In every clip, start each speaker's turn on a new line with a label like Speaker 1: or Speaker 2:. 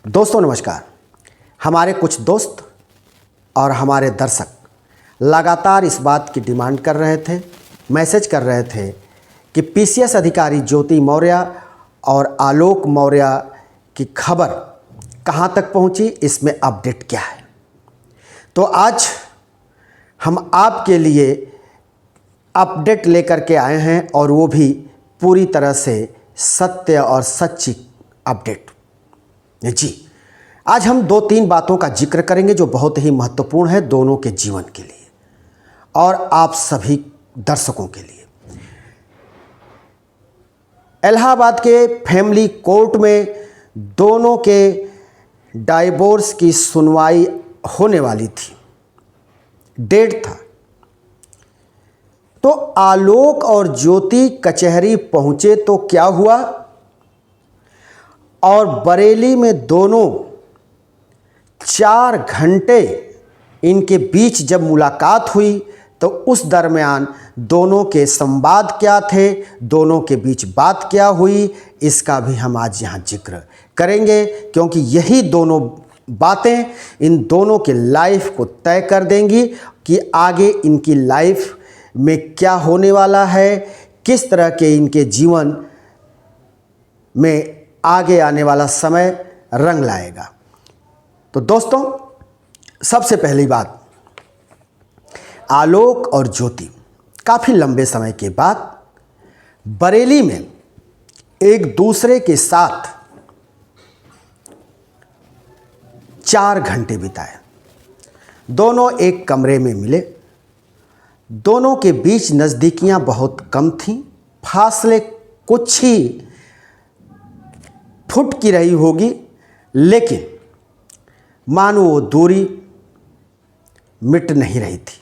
Speaker 1: दोस्तों नमस्कार। हमारे कुछ दोस्त और हमारे दर्शक लगातार इस बात की डिमांड कर रहे थे, मैसेज कर रहे थे कि पीसीएस अधिकारी ज्योति मौर्य और आलोक मौर्य की खबर कहां तक पहुंची, इसमें अपडेट क्या है। तो आज हम आपके लिए अपडेट लेकर के आए हैं और वो भी पूरी तरह से सत्य और सच्ची अपडेट। जी, आज हम 2-3 बातों का जिक्र करेंगे जो बहुत ही महत्वपूर्ण है दोनों के जीवन के लिए और आप सभी दर्शकों के लिए। इलाहाबाद के फैमिली कोर्ट में दोनों के डाइवोर्स की सुनवाई होने वाली थी, डेट था। तो आलोक और ज्योति कचहरी पहुंचे तो क्या हुआ, और बरेली में दोनों 4 घंटे इनके बीच जब मुलाकात हुई तो उस दरमियान दोनों के संवाद क्या थे, दोनों के बीच बात क्या हुई, इसका भी हम आज यहाँ जिक्र करेंगे, क्योंकि यही दोनों बातें इन दोनों के लाइफ को तय कर देंगी कि आगे इनकी लाइफ में क्या होने वाला है, किस तरह के इनके जीवन में आगे आने वाला समय रंग लाएगा। तो दोस्तों, सबसे पहली बात, आलोक और ज्योति काफ़ी लंबे समय के बाद बरेली में एक दूसरे के साथ 4 घंटे बिताए। दोनों एक कमरे में मिले। दोनों के बीच नज़दीकियां बहुत कम थीं, फासले कुछ ही फुट की रही होगी, लेकिन मानो वो दूरी मिट नहीं रही थी।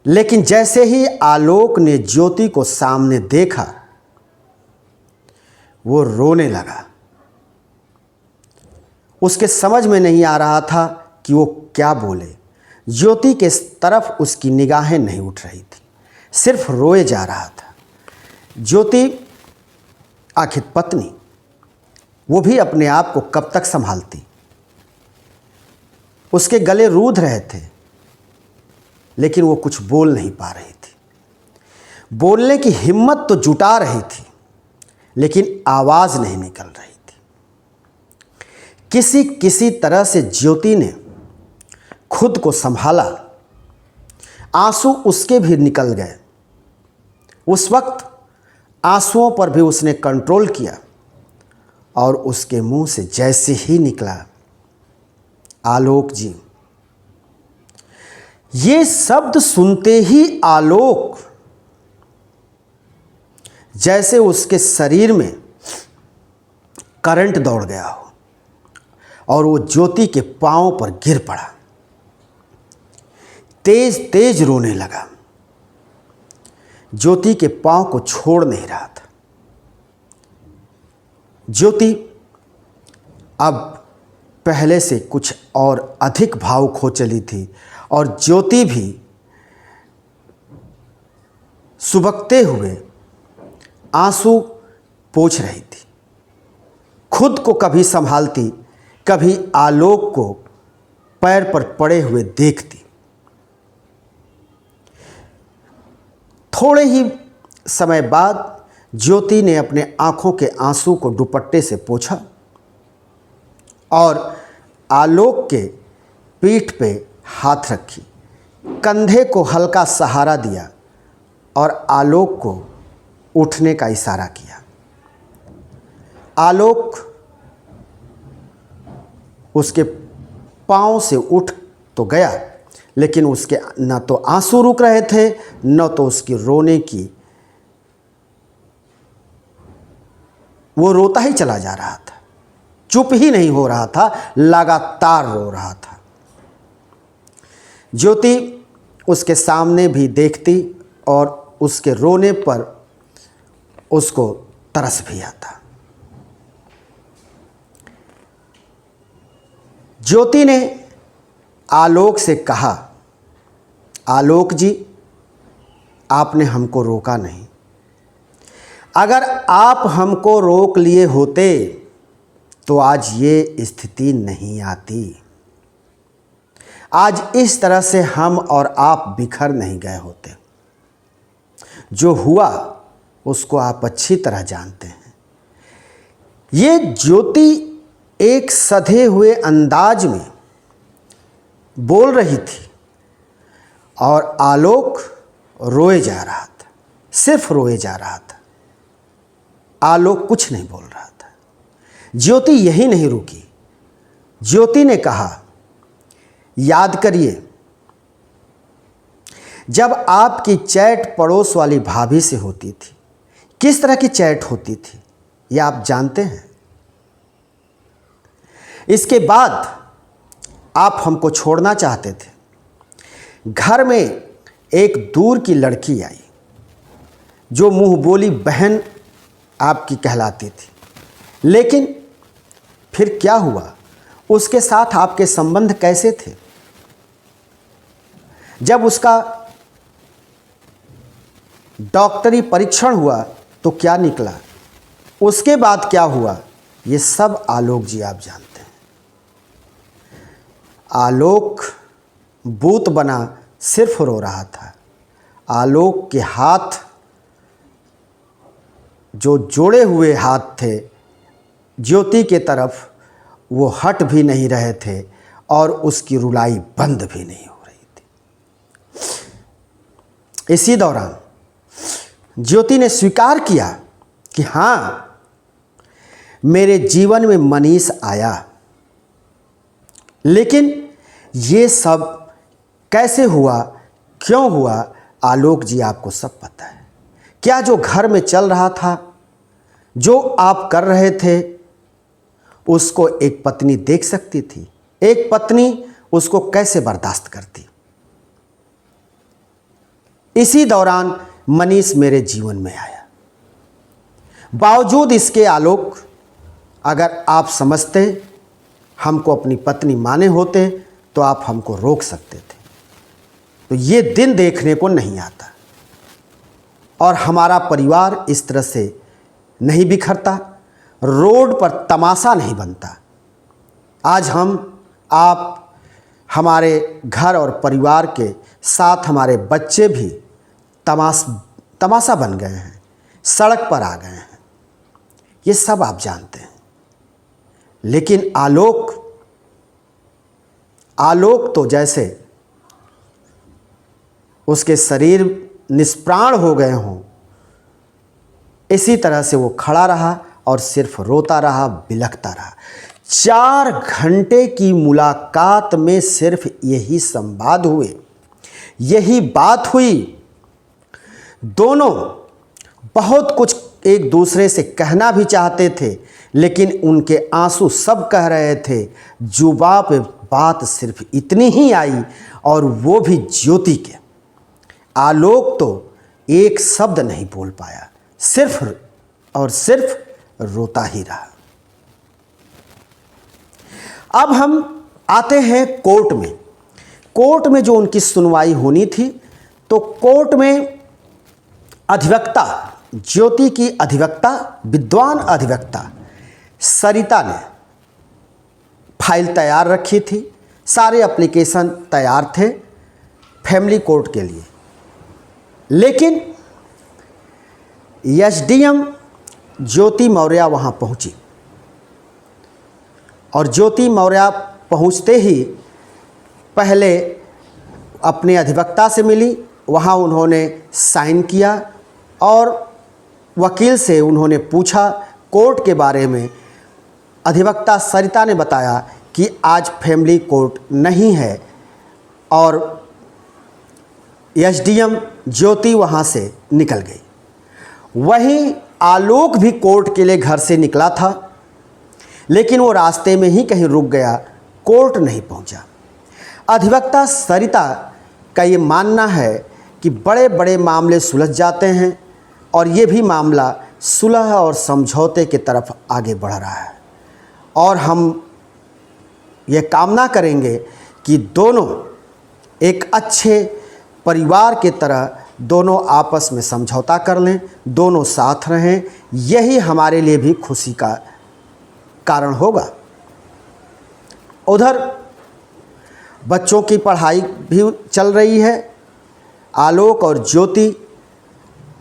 Speaker 1: लेकिन जैसे ही आलोक ने ज्योति को सामने देखा, वो रोने लगा। उसके समझ में नहीं आ रहा था कि वो क्या बोले। ज्योति के तरफ उसकी निगाहें नहीं उठ रही थी, सिर्फ रोए जा रहा था। ज्योति आखिर पत्नी, वो भी अपने आप को कब तक संभालती। उसके गले रूध रहे थे, लेकिन वो कुछ बोल नहीं पा रही थी। बोलने की हिम्मत तो जुटा रही थी, लेकिन आवाज नहीं निकल रही थी। किसी तरह से ज्योति ने खुद को संभाला। आंसू उसके भी निकल गए। उस वक्त आंसुओं पर भी उसने कंट्रोल किया और उसके मुंह से जैसे ही निकला, आलोक जी, ये शब्द सुनते ही आलोक जैसे उसके शरीर में करंट दौड़ गया हो और वो ज्योति के पांव पर गिर पड़ा। तेज तेज रोने लगा। ज्योति के पांव को छोड़ नहीं रहा था। ज्योति अब पहले से कुछ और अधिक भावुक हो चली थी और ज्योति भी सुबकते हुए आंसू पोंछ रही थी। खुद को कभी संभालती, कभी आलोक को पैर पर पड़े हुए देखती। थोड़े ही समय बाद ज्योति ने अपने आंखों के आंसू को दुपट्टे से पोंछा और आलोक के पीठ पे हाथ रखी, कंधे को हल्का सहारा दिया और आलोक को उठने का इशारा किया। आलोक उसके पांव से उठ तो गया, लेकिन उसके न तो आंसू रुक रहे थे, न तो उसकी रोने की, वो रोता ही चला जा रहा था, चुप ही नहीं हो रहा था, लगातार रो रहा था। ज्योति उसके सामने भी देखती और उसके रोने पर उसको तरस भी आता। ज्योति ने आलोक से कहा, आलोक जी, आपने हमको रोका नहीं। अगर आप हमको रोक लिए होते तो आज ये स्थिति नहीं आती। आज इस तरह से हम और आप बिखर नहीं गए होते। जो हुआ उसको आप अच्छी तरह जानते हैं। ये ज्योति एक सधे हुए अंदाज में बोल रही थी और आलोक रोए जा रहा था, सिर्फ रोए जा रहा था। आलोक कुछ नहीं बोल रहा था। ज्योति यही नहीं रुकी। ज्योति ने कहा, याद करिए जब आपकी चैट पड़ोस वाली भाभी से होती थी, किस तरह की चैट होती थी यह आप जानते हैं। इसके बाद आप हमको छोड़ना चाहते थे। घर में एक दूर की लड़की आई जो मुंह बोली बहन आपकी कहलाती थी, लेकिन फिर क्या हुआ, उसके साथ आपके संबंध कैसे थे। जब उसका डॉक्टरी परीक्षण हुआ तो क्या निकला, उसके बाद क्या हुआ, ये सब आलोक जी आप जानते हैं। आलोक भूत बना सिर्फ रो रहा था। आलोक के हाथ जो जोड़े हुए हाथ थे ज्योति के तरफ, वो हट भी नहीं रहे थे और उसकी रुलाई बंद भी नहीं हो रही थी। इसी दौरान ज्योति ने स्वीकार किया कि हाँ, मेरे जीवन में मनीष आया, लेकिन ये सब कैसे हुआ, क्यों हुआ, आलोक जी आपको सब पता है। क्या जो घर में चल रहा था, जो आप कर रहे थे, उसको एक पत्नी देख सकती थी। एक पत्नी उसको कैसे बर्दाश्त करती। इसी दौरान मनीष मेरे जीवन में आया। बावजूद इसके आलोक, अगर आप समझते, हमको अपनी पत्नी माने होते तो आप हमको रोक सकते थे। तो ये दिन देखने को नहीं आता और हमारा परिवार इस तरह से नहीं बिखरता, रोड पर तमाशा नहीं बनता। आज हम आप हमारे घर और परिवार के साथ हमारे बच्चे भी तमाशा बन गए हैं, सड़क पर आ गए हैं। ये सब आप जानते हैं। लेकिन आलोक तो जैसे उसके शरीर निष्प्राण हो गए हों, इसी तरह से वो खड़ा रहा और सिर्फ रोता रहा, बिलखता रहा। 4 घंटे की मुलाकात में सिर्फ यही संवाद हुए, यही बात हुई। दोनों बहुत कुछ एक दूसरे से कहना भी चाहते थे, लेकिन उनके आंसू सब कह रहे थे। जुबां पे बात सिर्फ इतनी ही आई और वो भी ज्योति के। आलोक तो एक शब्द नहीं बोल पाया, सिर्फ और सिर्फ रोता ही रहा। अब हम आते हैं कोर्ट में। कोर्ट में जो उनकी सुनवाई होनी थी, तो कोर्ट में अधिवक्ता, ज्योति की अधिवक्ता, विद्वान अधिवक्ता सरिता ने फाइल तैयार रखी थी। सारे एप्लीकेशन तैयार थे फैमिली कोर्ट के लिए। लेकिन एसडीएम ज्योति मौर्य वहाँ पहुँची और ज्योति मौर्य पहुँचते ही पहले अपने अधिवक्ता से मिली। वहाँ उन्होंने साइन किया और वकील से उन्होंने पूछा कोर्ट के बारे में। अधिवक्ता सरिता ने बताया कि आज फैमिली कोर्ट नहीं है और एसडीएम ज्योति वहाँ से निकल गई। वहीं आलोक भी कोर्ट के लिए घर से निकला था, लेकिन वो रास्ते में ही कहीं रुक गया, कोर्ट नहीं पहुँचा। अधिवक्ता सरिता का ये मानना है कि बड़े बड़े मामले सुलझ जाते हैं और ये भी मामला सुलह और समझौते की तरफ आगे बढ़ रहा है। और हम ये कामना करेंगे कि दोनों एक अच्छे परिवार के तरह दोनों आपस में समझौता कर लें, दोनों साथ रहें। यही हमारे लिए भी खुशी का कारण होगा। उधर बच्चों की पढ़ाई भी चल रही है। आलोक और ज्योति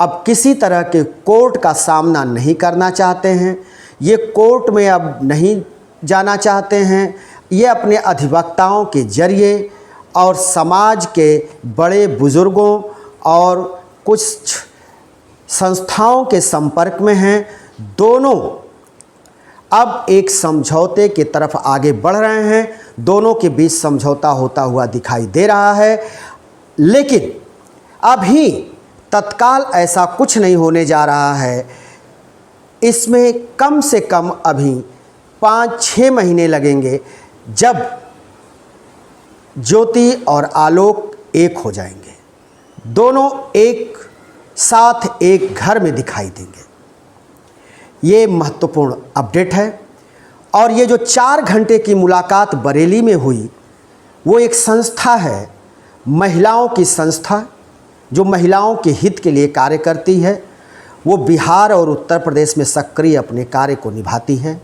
Speaker 1: अब किसी तरह के कोर्ट का सामना नहीं करना चाहते हैं। ये कोर्ट में अब नहीं जाना चाहते हैं। ये अपने अधिवक्ताओं के जरिए और समाज के बड़े बुज़ुर्गों और कुछ संस्थाओं के संपर्क में हैं। दोनों अब एक समझौते की तरफ आगे बढ़ रहे हैं। दोनों के बीच समझौता होता हुआ दिखाई दे रहा है, लेकिन अभी तत्काल ऐसा कुछ नहीं होने जा रहा है। इसमें कम से कम अभी 5-6 महीने लगेंगे, जब ज्योति और आलोक एक हो जाएंगे। दोनों एक साथ एक घर में दिखाई देंगे। ये महत्वपूर्ण अपडेट है। और ये जो 4 घंटे की मुलाकात बरेली में हुई, वो एक संस्था है, महिलाओं की संस्था, जो महिलाओं के हित के लिए कार्य करती है। वो बिहार और उत्तर प्रदेश में सक्रिय अपने कार्य को निभाती है।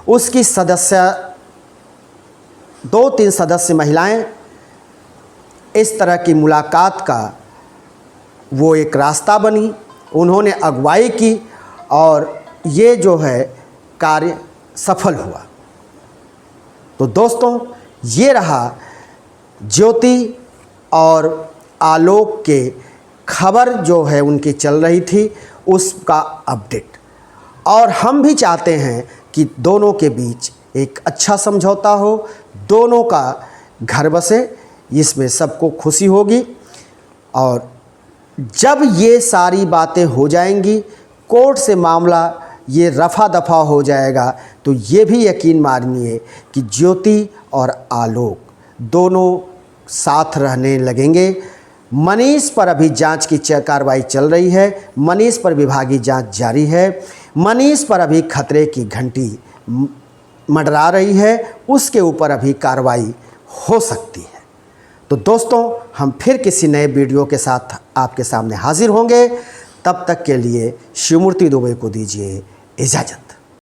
Speaker 1: उसकी सदस्य 2-3 सदस्य महिलाएं इस तरह की मुलाकात का वो एक रास्ता बनी, उन्होंने अगुवाई की और ये जो है कार्य सफल हुआ। तो दोस्तों, ये रहा ज्योति और आलोक के खबर जो है उनकी चल रही थी, उसका अपडेट। और हम भी चाहते हैं कि दोनों के बीच एक अच्छा समझौता हो, दोनों का घर बसे, इसमें सबको खुशी होगी। और जब ये सारी बातें हो जाएंगी, कोर्ट से मामला ये रफा दफा हो जाएगा, तो ये भी यकीन मानिए कि ज्योति और आलोक दोनों साथ रहने लगेंगे। मनीष पर अभी जांच की कार्रवाई चल रही है। मनीष पर विभागीय जांच जारी है। मनीष पर अभी खतरे की घंटी मंडरा रही है, उसके ऊपर अभी कार्रवाई हो सकती है। तो दोस्तों, हम फिर किसी नए वीडियो के साथ आपके सामने हाजिर होंगे। तब तक के लिए शिवमूर्ति दुबे को दीजिए इजाज़त।